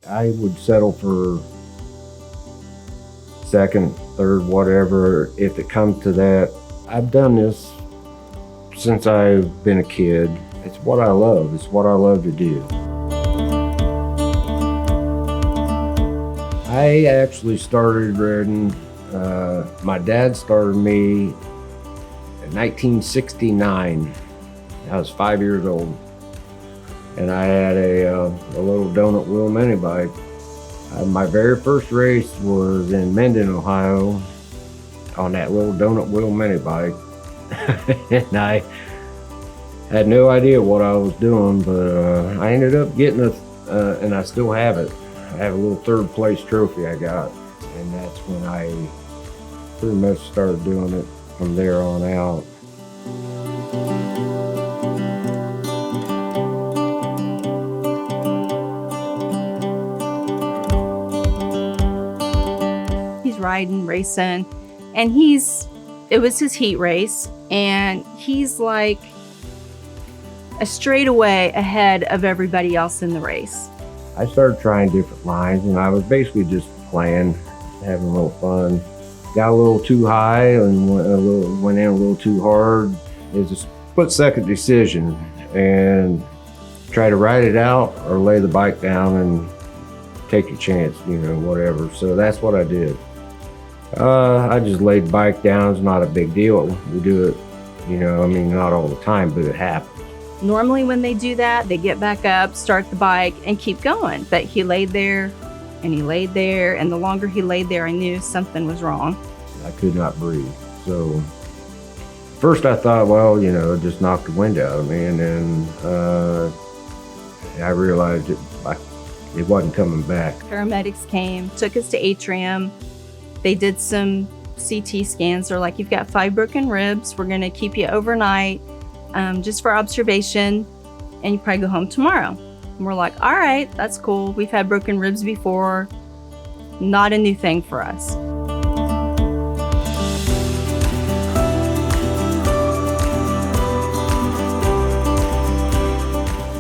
I would settle for second, third, whatever, if it comes to that. I've done this since I've been a kid. It's what I love. It's what I love to do. I actually started riding. My dad started me in 1969. I was 5 years old, and I had a little donut wheel mini bike. My very first race was in Mendon, Ohio, on that little donut wheel mini bike. And I had no idea what I was doing, but I ended up getting and I still have it. I have a little third place trophy I got, and that's when I pretty much started doing it from there on out. He's riding, racing, and it was his heat race, and he's like a straightaway ahead of everybody else in the race. I started trying different lines, and I was basically just playing, having a little fun. Got a little too high and went in a little too hard. It was a split-second decision, and try to ride it out or lay the bike down and take your chance, whatever. So that's what I did. I just laid the bike down. It's not a big deal. We do it, not all the time, but it happens. Normally when they do that, they get back up, start the bike, and keep going. But he laid there, and he laid there, and the longer he laid there, I knew something was wrong. I could not breathe. So first I thought, well, it just knocked the wind out of me, and then I realized it wasn't coming back. Paramedics came, took us to Atrium. They did some CT scans. They're like, you've got 5 broken ribs. We're going to keep you overnight just for observation, and you probably go home tomorrow. And we're like, all right, that's cool. We've had broken ribs before. Not a new thing for us.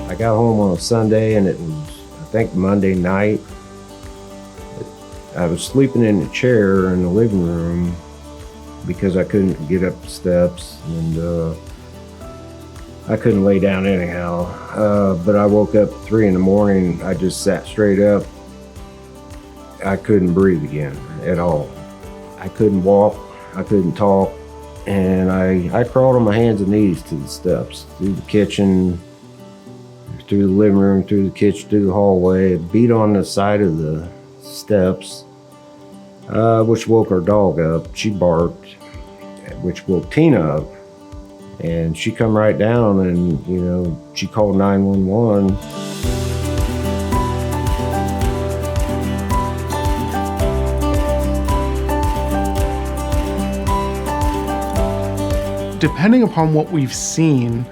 I got home on a Sunday, and it was, I think, Monday night. I was sleeping in a chair in the living room because I couldn't get up the steps, and I couldn't lay down anyhow. But I woke up at 3 in the morning. I just sat straight up. I couldn't breathe again at all. I couldn't walk. I couldn't talk. And I crawled on my hands and knees to the steps, through the kitchen, through the living room, through the kitchen, through the hallway, beat on the side of the steps, which woke our dog up. She barked, which woke Tina up. And she come right down, and, she called 911. Depending upon what we've seen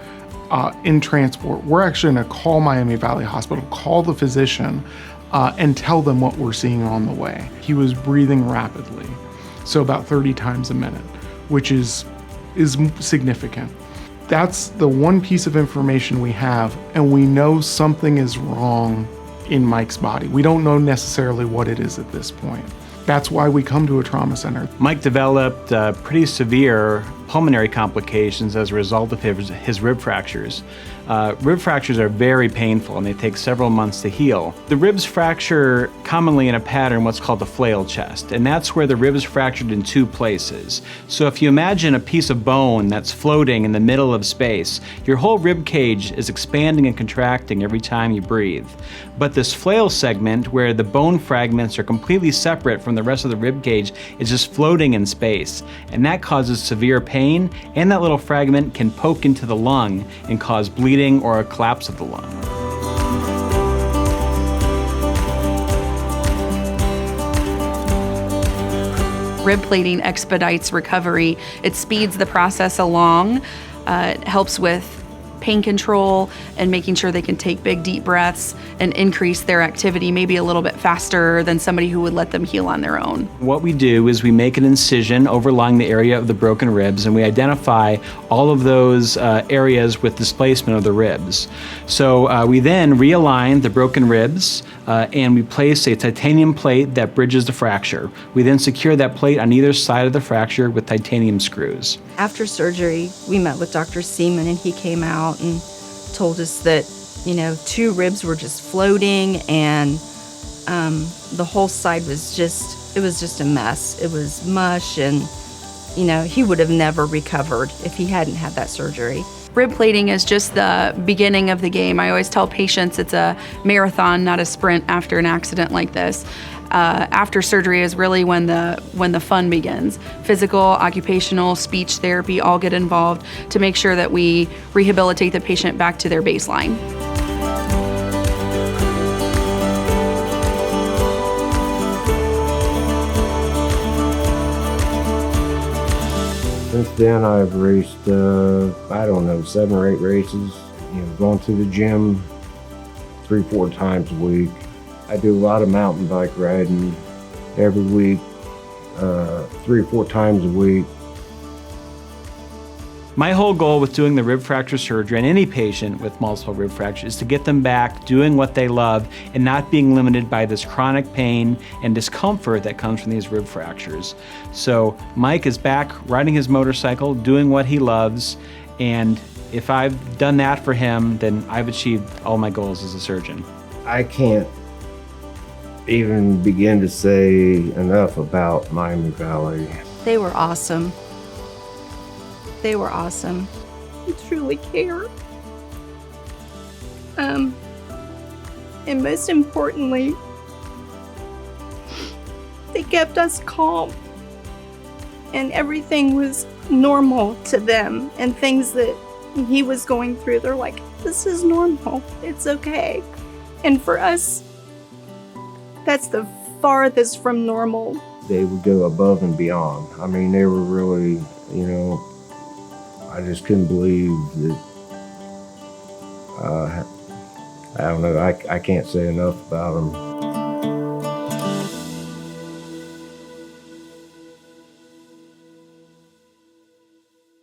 in transport, we're actually going to call Miami Valley Hospital, call the physician, and tell them what we're seeing on the way. He was breathing rapidly, so about 30 times a minute, which is significant. That's the one piece of information we have, and we know something is wrong in Mike's body. We don't know necessarily what it is at this point. That's why we come to a trauma center. Mike developed pretty severe pulmonary complications as a result of his rib fractures. Rib fractures are very painful, and they take several months to heal. The ribs fracture commonly in a pattern, what's called the flail chest, and that's where the rib is fractured in 2 places. So if you imagine a piece of bone that's floating in the middle of space, your whole rib cage is expanding and contracting every time you breathe. But this flail segment, where the bone fragments are completely separate from the rest of the rib cage, is just floating in space, and that causes severe pain, and that little fragment can poke into the lung and cause bleeding or a collapse of the lung. Rib plating expedites recovery. It speeds the process along. It helps with pain control and making sure they can take big, deep breaths and increase their activity maybe a little bit faster than somebody who would let them heal on their own. What we do is we make an incision overlying the area of the broken ribs, and we identify all of those areas with displacement of the ribs. So we then realign the broken ribs and we place a titanium plate that bridges the fracture. We then secure that plate on either side of the fracture with titanium screws. After surgery, we met with Dr. Seaman, and he came out and told us that, 2 ribs were just floating, and the whole side was just a mess. It was mush, and, he would have never recovered if he hadn't had that surgery. Rib plating is just the beginning of the game. I always tell patients it's a marathon, not a sprint after an accident like this. After surgery is really when the fun begins. Physical, occupational, speech therapy all get involved to make sure that we rehabilitate the patient back to their baseline. Since then, I've raced, 7 or 8 races. Going to the gym 3-4 times a week. I do a lot of mountain bike riding every week, 3 or 4 times a week. My whole goal with doing the rib fracture surgery on any patient with multiple rib fractures is to get them back doing what they love and not being limited by this chronic pain and discomfort that comes from these rib fractures. So Mike is back riding his motorcycle, doing what he loves, and if I've done that for him, then I've achieved all my goals as a surgeon. I can't even begin to say enough about Miami Valley. They were awesome. They were awesome. They truly care. And most importantly, they kept us calm. And everything was normal to them. And things that he was going through, they're like, this is normal. It's okay. And for us, that's the farthest from normal. They would go above and beyond. I mean, they were really, I just couldn't believe that, I don't know, I can't say enough about them.